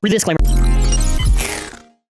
Read the disclaimer.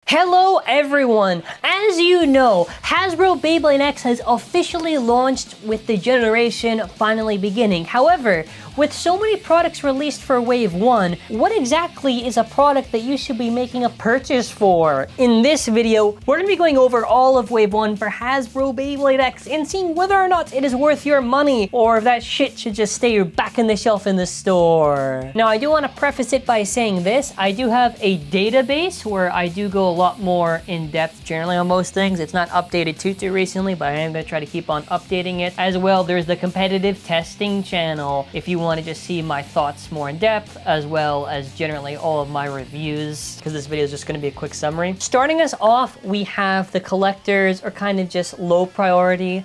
Hello everyone! As you know, Hasbro Beyblade X has officially launched with the generation finally beginning. However, with so many products released for Wave 1, what exactly is a product that you should be making a purchase for? In this video, we're going to be going over all of Wave 1 for Hasbro Beyblade X and seeing whether or not it is worth your money or if that shit should just stay back in the shelf in the store. Now, I do want to preface it by saying this. I do have a database where I do go a lot more in depth generally on most things. It's not updated too recently, but I am going to try to keep on updating it. As well, there's the competitive testing channel if you want to just see my thoughts more in depth, as well as generally all of my reviews, because this video is just going to be a quick summary. Starting us off, we have the collectors, or kind of just low priority.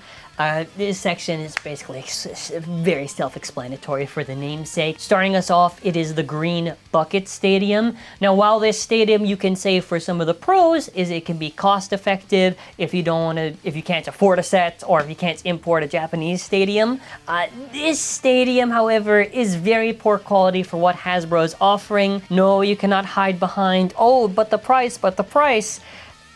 This section is basically very self-explanatory for the namesake. Starting us off, it is the Green Bucket Stadium. Now, while this stadium, you can say for some of the pros, is it can be cost-effective if you don't want to, if you can't afford a set, or if you can't import a Japanese stadium. This stadium, however, is very poor quality for what Hasbro is offering. No, you cannot hide behind, oh, but the price.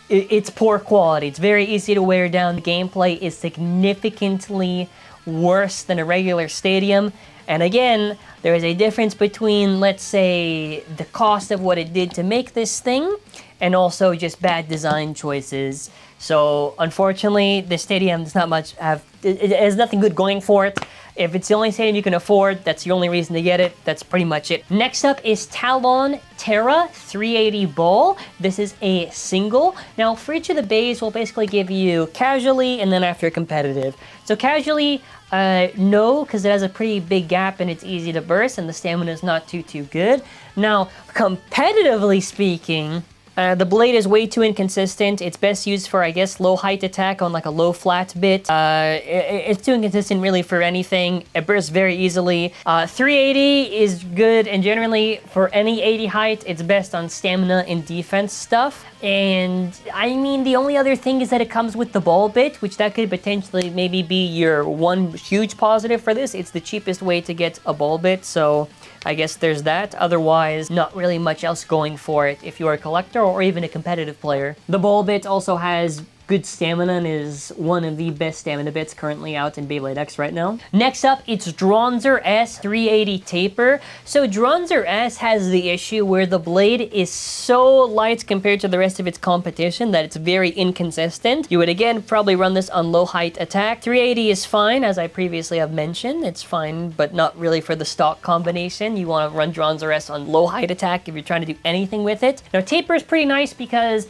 It's poor quality. It's very easy to wear down. The gameplay is significantly worse than a regular stadium. And again, there is a difference between, let's say, the cost of what it did to make this thing and also just bad design choices. So unfortunately, the stadium does not much have, it has nothing good going for it. If it's the only stadium you can afford, that's the only reason to get it. That's pretty much it. Next up is Talon Terra 380 Ball. This is a single. Now, for each of the bays, we'll basically give you casually and then after competitive. So casually, no, because it has a pretty big gap and it's easy to burst and the stamina is not too good. Now, competitively speaking, the blade is way too inconsistent. It's best used for, I guess, low height attack on like a low flat bit. It's too inconsistent really for anything. It bursts very easily. 380 is good, and generally for any 80 height, it's best on stamina and defense stuff. And I mean, the only other thing is that it comes with the ball bit, which that could potentially maybe be your one huge positive for this. It's the cheapest way to get a ball bit, so I guess there's that. Otherwise, not really much else going for it if you're a collector or even a competitive player. The ball bit also has good stamina and is one of the best stamina bits currently out in Beyblade X right now. Next up, it's Dronzer S 380 Taper. So Dronzer S has the issue where the blade is so light compared to the rest of its competition that it's very inconsistent. You would again probably run this on low height attack. 380 is fine, as I previously have mentioned. It's fine, but not really for the stock combination. You want to run Dronzer S on low height attack if you're trying to do anything with it. Now, Taper is pretty nice because,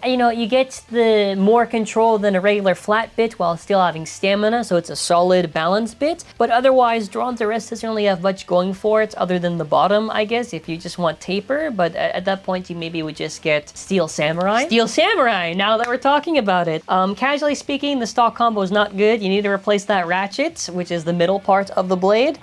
you know, you get the more control than a regular flat bit while still having stamina, so it's a solid balanced bit. But otherwise, Dronzer S doesn't really have much going for it other than the bottom, I guess, if you just want Taper. But at that point, you maybe would just get Steel Samurai. Steel Samurai, now that we're talking about it. Casually speaking, the stock combo is not good. You need to replace that ratchet, which is the middle part of the blade.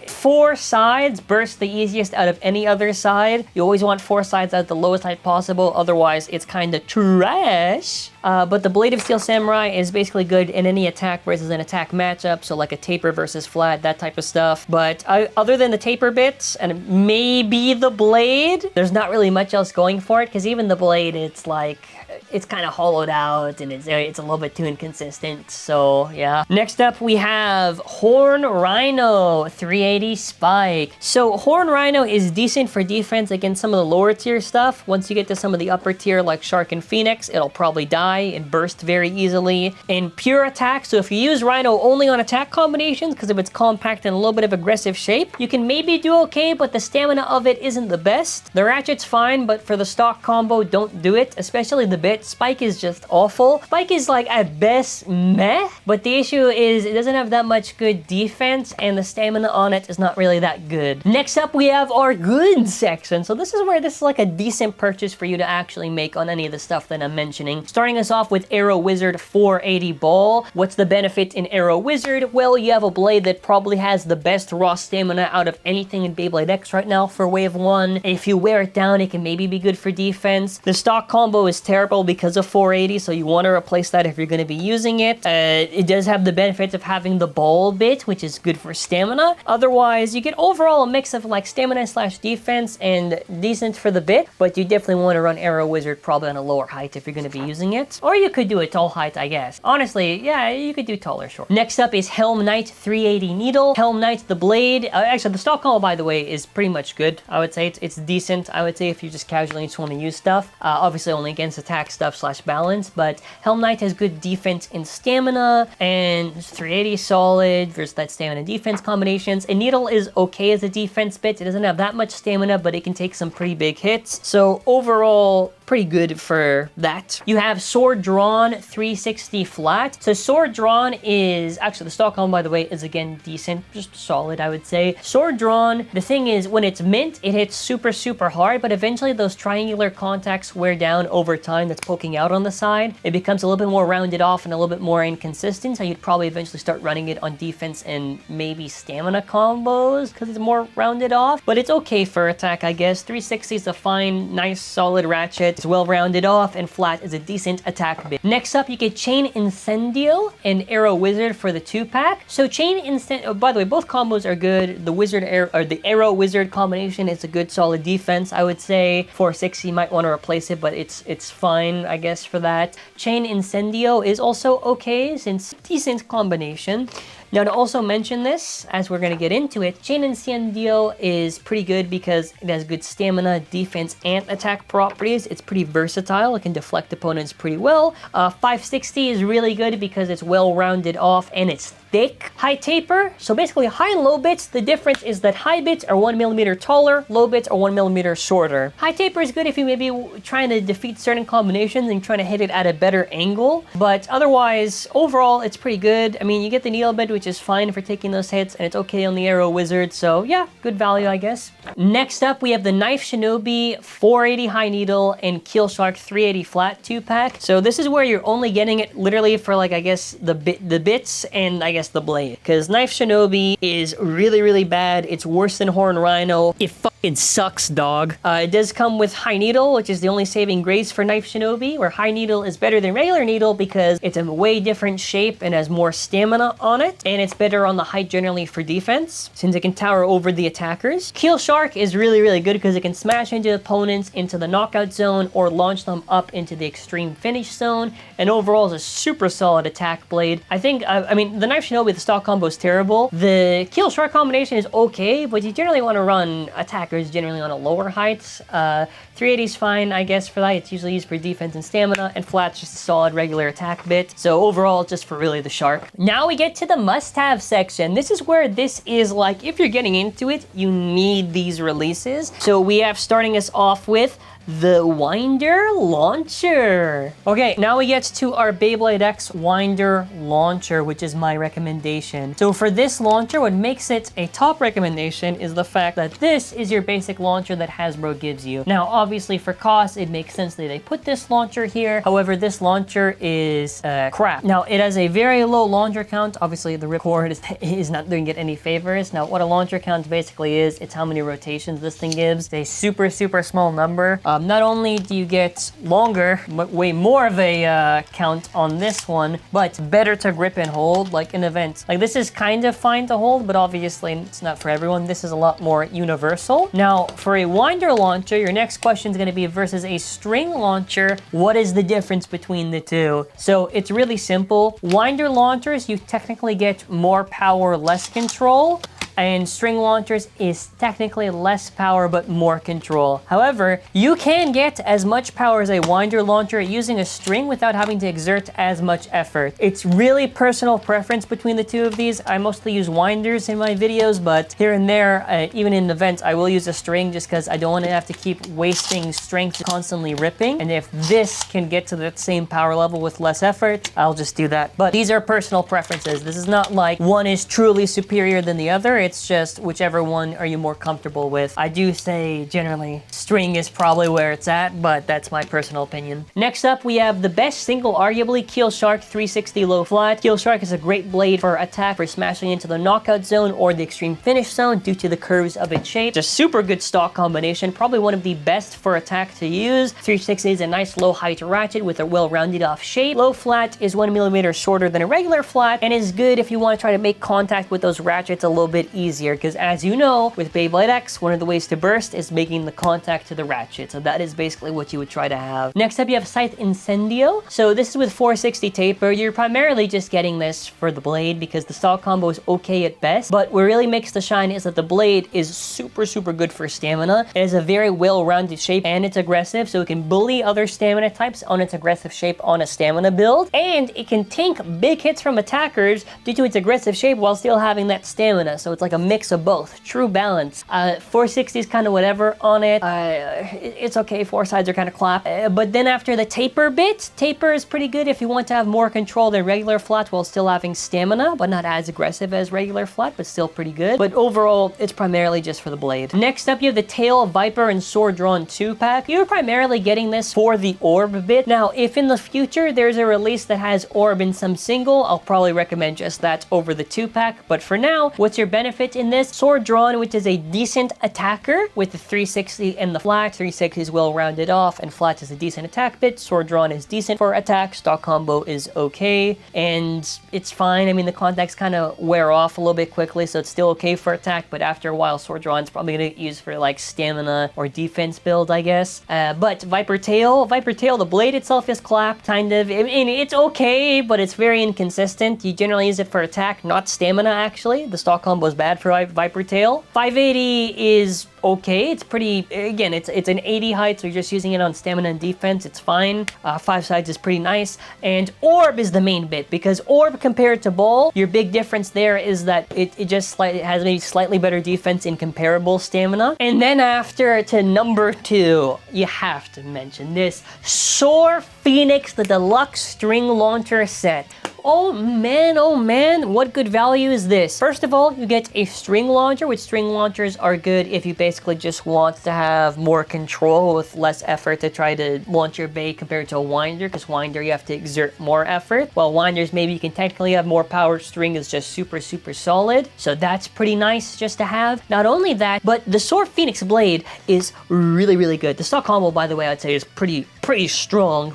4 sides burst the easiest out of any other side. You always want 4 sides at the lowest height possible, otherwise it's kind of trash. But the Blade of Steel Samurai is basically good in any attack versus an attack matchup, so like a taper versus flat, that type of stuff. But other than the taper bits, and maybe the blade, there's not really much else going for it, because even the blade, it's like, it's kind of hollowed out, and it's a little bit too inconsistent, so yeah. Next up, we have Horn Rhino 380 Spike. So Horn Rhino is decent for defense against some of the lower tier stuff. Once you get to some of the upper tier, like Shark and Phoenix, it'll probably die and burst very easily. In pure attack, so if you use Rhino only on attack combinations, because of its compact and a little bit of aggressive shape, you can maybe do okay, but the stamina of it isn't the best. The Ratchet's fine, but for the stock combo, don't do it, especially the bit. Spike is just awful. Spike is like at best meh, but the issue is it doesn't have that much good defense, and the stamina on it is not really that good. Next up, we have our goods section. So this is where this is like a decent purchase for you to actually make on any of the stuff that I'm mentioning. Starting us off off with Aero Wizard 480 Ball. What's the benefit in Aero Wizard? Well, you have a blade that probably has the best raw stamina out of anything in Beyblade X right now for Wave 1. If you wear it down, it can maybe be good for defense. The stock combo is terrible because of 480, so you want to replace that if you're going to be using it. It does have the benefits of having the ball bit, which is good for stamina. Otherwise, you get overall a mix of like stamina slash defense and decent for the bit, but you definitely want to run Aero Wizard probably on a lower height if you're going to be using it. Or you could do a tall height, I guess. Honestly, yeah, you could do tall or short. Next up is Helm Knight 380 Needle. Helm Knight, the blade. Actually, the stock combo, by the way, is pretty much good. I would say it's decent, I would say, if you just casually just want to use stuff. Obviously, only against attack stuff slash balance, but Helm Knight has good defense and stamina, and 380 solid versus that stamina defense combinations. And Needle is okay as a defense bit. It doesn't have that much stamina, but it can take some pretty big hits. So overall, pretty good for that. You have Sword Drawn 360 flat. So Sword Drawn is actually, the stock combo, by the way, is again decent, just solid, I would say. Sword Drawn, the thing is, when it's mint, it hits super, super hard, but eventually those triangular contacts wear down over time that's poking out on the side. It becomes a little bit more rounded off and a little bit more inconsistent, so you'd probably eventually start running it on defense and maybe stamina combos because it's more rounded off, but it's okay for attack, I guess. 360 is a fine, nice, solid ratchet. It's well rounded off, and flat is a decent attack bit. Next up, you get Chain Incendio and Aero Wizard for the 2-pack. So Chain Incendio, by the way, both combos are good. The Wizard or the Aero Wizard combination is a good solid defense, I would say. 460, you might want to replace it, but it's fine, I guess, for that. Chain Incendio is also okay, since decent combination. Now, to also mention this, as we're going to get into it, Chain Incendio is pretty good because it has good stamina, defense, and attack properties. It's pretty versatile. It can deflect opponents pretty well. 560 is really good because it's well rounded off and it's thick. High taper, so basically high and low bits, the difference is that high bits are 1 millimeter taller, low bits are 1 millimeter shorter. High taper is good if you maybe trying to defeat certain combinations and trying to hit it at a better angle, but otherwise, overall, it's pretty good. I mean, you get the needle bit, which is fine for taking those hits, and it's okay on the Aero Wizard, so yeah, good value, I guess. Next up, we have the Knife Shinobi 480 high needle and Keel Shark 380 flat 2-pack. So this is where you're only getting it literally for, like, I guess the bits and I guess the blade, because Knife Shinobi is really, really bad. It's worse than Horn Rhino. It fucking sucks, dog. It does come with high needle, which is the only saving grace for Knife Shinobi, where high needle is better than regular needle because it's a way different shape and has more stamina on it, and it's better on the height generally for defense, since it can tower over the attackers. Keel Shark is really, really good because it can smash into opponents into the knockout zone or launch them up into the extreme finish zone, and overall is a super solid attack blade. I think, I mean, the Knife Shinobi, the stock combo is terrible. The Keel Shark combination is okay, but you generally want to run attackers generally on a lower height. 380 is fine, I guess, for that. It's usually used for defense and stamina, and flat's just a solid regular attack bit. So overall, just for really the shark. Now we get to the must-have section. This is where this is like, if you're getting into it, you need these releases. So we have, starting us off with the Winder Launcher. Okay, now we get to our Beyblade X Winder Launcher, which is my recommendation. So for this launcher, what makes it a top recommendation is the fact that this is your basic launcher that Hasbro gives you. Now, obviously for cost, it makes sense that they put this launcher here. However, this launcher is crap. Now, it has a very low launcher count. Obviously, the ripcord is not doing it any favors. Now, what a launcher count basically is, it's how many rotations this thing gives. It's a super, super small number. Not only do you get longer, but way more of a count on this one, but better to grip and hold, like in events. Like, this is kind of fine to hold, but obviously it's not for everyone. This is a lot more universal. Now, for a Winder launcher, your next question is going to be versus a string launcher, what is the difference between the two? So it's really simple. Winder launchers, you technically get more power, less control. And string launchers is technically less power but more control. However, you can get as much power as a Winder launcher using a string without having to exert as much effort. It's really personal preference between the two of these. I mostly use Winders in my videos, but here and there, even in events, I will use a string just because I don't want to have to keep wasting strength constantly ripping. And if this can get to that same power level with less effort, I'll just do that. But these are personal preferences. This is not like one is truly superior than the other. It's just whichever one are you more comfortable with. I do say generally string is probably where it's at, but that's my personal opinion. Next up, we have the best single, arguably, Keel Shark 360 low flat. Keel Shark is a great blade for attack for smashing into the knockout zone or the extreme finish zone due to the curves of its shape. It's a super good stock combination, probably one of the best for attack to use. 360 is a nice low height ratchet with a well-rounded off shape. Low flat is 1mm shorter than a regular flat and is good if you want to try to make contact with those ratchets a little bit easier, because as you know, with Beyblade X, one of the ways to burst is making the contact to the ratchet. So that is basically what you would try to have. Next up, you have Scythe Incendio. So this is with 460 taper. You're primarily just getting this for the blade because the stock combo is okay at best, but what really makes the shine is that the blade is super good for stamina. It has a very well-rounded shape and it's aggressive, so it can bully other stamina types on its aggressive shape on a stamina build, and it can tank big hits from attackers due to its aggressive shape while still having that stamina. So it's like a mix of both. True balance. 460 is kind of whatever on it. It's okay. Four sides are kind of clap. But then after the taper bit, taper is pretty good if you want to have more control than regular flat while still having stamina, but not as aggressive as regular flat, but still pretty good. But overall, it's primarily just for the blade. Next up, you have the Tail, Viper, and Sword Drawn 2-pack. You're primarily getting this for the orb bit. Now, if in the future there's a release that has orb in some single, I'll probably recommend just that over the 2-pack. But for now, what's your benefit in this? Sword Drawn, which is a decent attacker with the 360 and the flat. 360 is well rounded off, and flat is a decent attack bit. Sword Drawn is decent for attack. Stock combo is okay, and it's fine. I mean, the contacts kind of wear off a little bit quickly, so it's still okay for attack, but after a while, Sword Drawn is probably going to get used for like stamina or defense build, I guess. But ViperTail, the blade itself is clapped, kind of. I mean, it's okay, but it's very inconsistent. You generally use it for attack, not stamina, actually. The stock combo is bad for ViperTail. 580 is okay. It's pretty, again, it's an 80 height, so you're just using it on stamina and defense. It's fine. 5 sides is pretty nice. And Orb is the main bit, because Orb compared to Ball, your big difference there is that it just has maybe slightly better defense in comparable stamina. And then after to number 2, you have to mention this. Soar Phoenix, the deluxe string launcher set. Oh man, what good value is this? First of all, you get a string launcher, which string launchers are good if you basically just want to have more control with less effort to try to launch your bay compared to a winder, because winder you have to exert more effort, while winders maybe you can technically have more power. String is just super solid, so that's pretty nice just to have. Not only that, but the Soar Phoenix blade is really good. The stock combo, by the way, I'd say is pretty strong.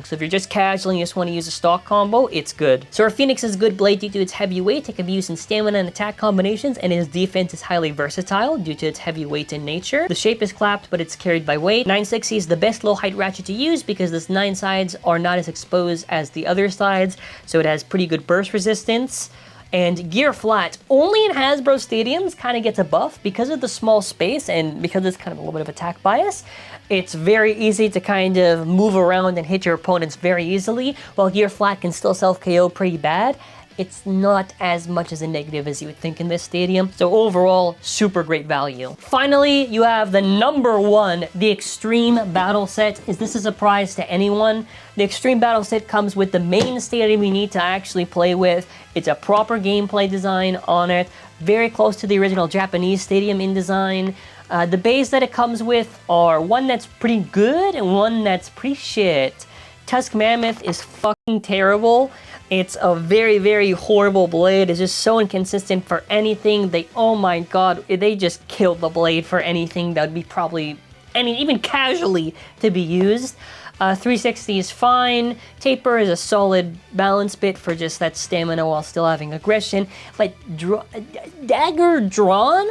So if you're just casual and you just want to use a stock combo, it's good. Soar Phoenix is a good blade due to its heavy weight. It can be used in stamina and attack combinations, and its defense is highly versatile due to its heavy weight in nature. The shape is clapped, but it's carried by weight. 960 is the best low height ratchet to use because the 9 sides are not as exposed as the other sides, so it has pretty good burst resistance. And Gear Flat, only in Hasbro stadiums, kind of gets a buff because of the small space and because it's kind of a little bit of attack bias. It's very easy to kind of move around and hit your opponents very easily, while Gear Flat can still self-KO pretty bad. It's not as much as a negative as you would think in this stadium. So overall, super great value. Finally, you have the number 1, the Extreme Battle Set. Is this a surprise to anyone? The Extreme Battle Set comes with the main stadium you need to actually play with. It's a proper gameplay design on it, very close to the original Japanese stadium in design. The bays that it comes with are one that's pretty good and one that's pretty shit. Tusk Mammoth is fucking terrible. It's a very horrible blade. It's just so inconsistent for anything. Oh my god, they just killed the blade for anything that would be probably, even casually, to be used. 360 is fine. Taper is a solid balance bit for just that stamina while still having aggression. But Dagger Drawn?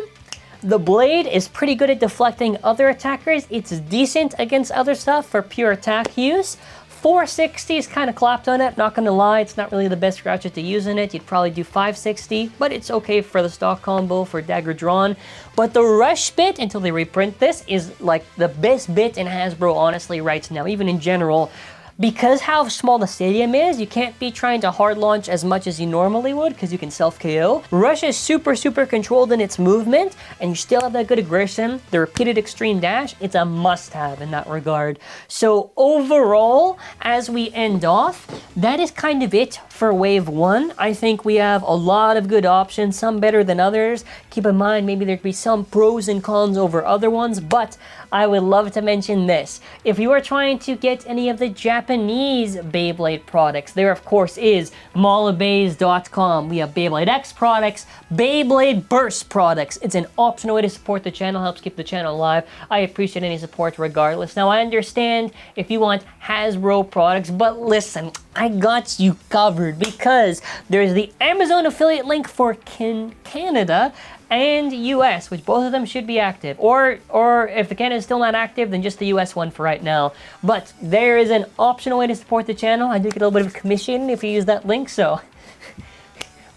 The blade is pretty good at deflecting other attackers. It's decent against other stuff for pure attack use. 460 is kind of clapped on it, not gonna lie. It's not really the best ratchet to use in it. You'd probably do 560, but it's okay for the stock combo for Dagger Drawn. But the Rush bit, until they reprint this, is like the best bit in Hasbro, honestly, right now, even in general. Because how small the stadium is, you can't be trying to hard launch as much as you normally would because you can self-KO. Rush is super controlled in its movement, and you still have that good aggression. The repeated extreme dash, it's a must-have in that regard. So overall, as we end off, that is kind of it for Wave 1. I think we have a lot of good options, some better than others. Keep in mind, maybe there could be some pros and cons over other ones, but I would love to mention this. If you are trying to get any of the Japanese Beyblade products, there of course is molabays.com. We have Beyblade X products, Beyblade Burst products. It's an optional way to support the channel, helps keep the channel alive. I appreciate any support regardless. Now, I understand if you want Hasbro products, but listen, I got you covered because there's the Amazon affiliate link for Canada and US, which both of them should be active. Or if the Canada is still not active, then just the US one for right now. But there is an optional way to support the channel. I do get a little bit of commission if you use that link, so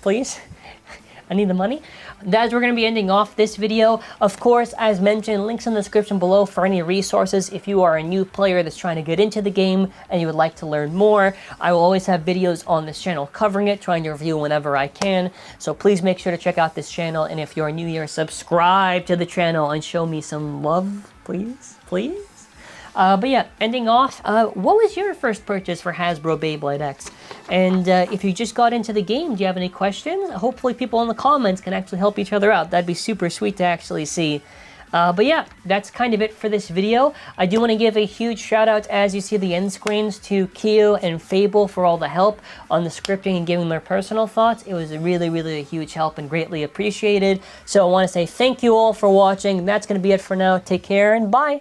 please, I need the money. That's we're going to be ending off this video. Of course, as mentioned, links in the description below for any resources if you are a new player that's trying to get into the game and you would like to learn more. I will always have videos on this channel covering it, trying to review whenever I can. So please make sure to check out this channel, and if you're new here, subscribe to the channel and show me some love, please, please. But yeah, ending off, what was your first purchase for Hasbro Beyblade X? And if you just got into the game, do you have any questions? Hopefully people in the comments can actually help each other out. That'd be super sweet to actually see. But yeah, that's kind of it for this video. I do want to give a huge shout out, as you see the end screens, to KIO and Fabel for all the help on the scripting and giving their personal thoughts. It was really, really a huge help and greatly appreciated. So I want to say thank you all for watching. That's going to be it for now. Take care and bye.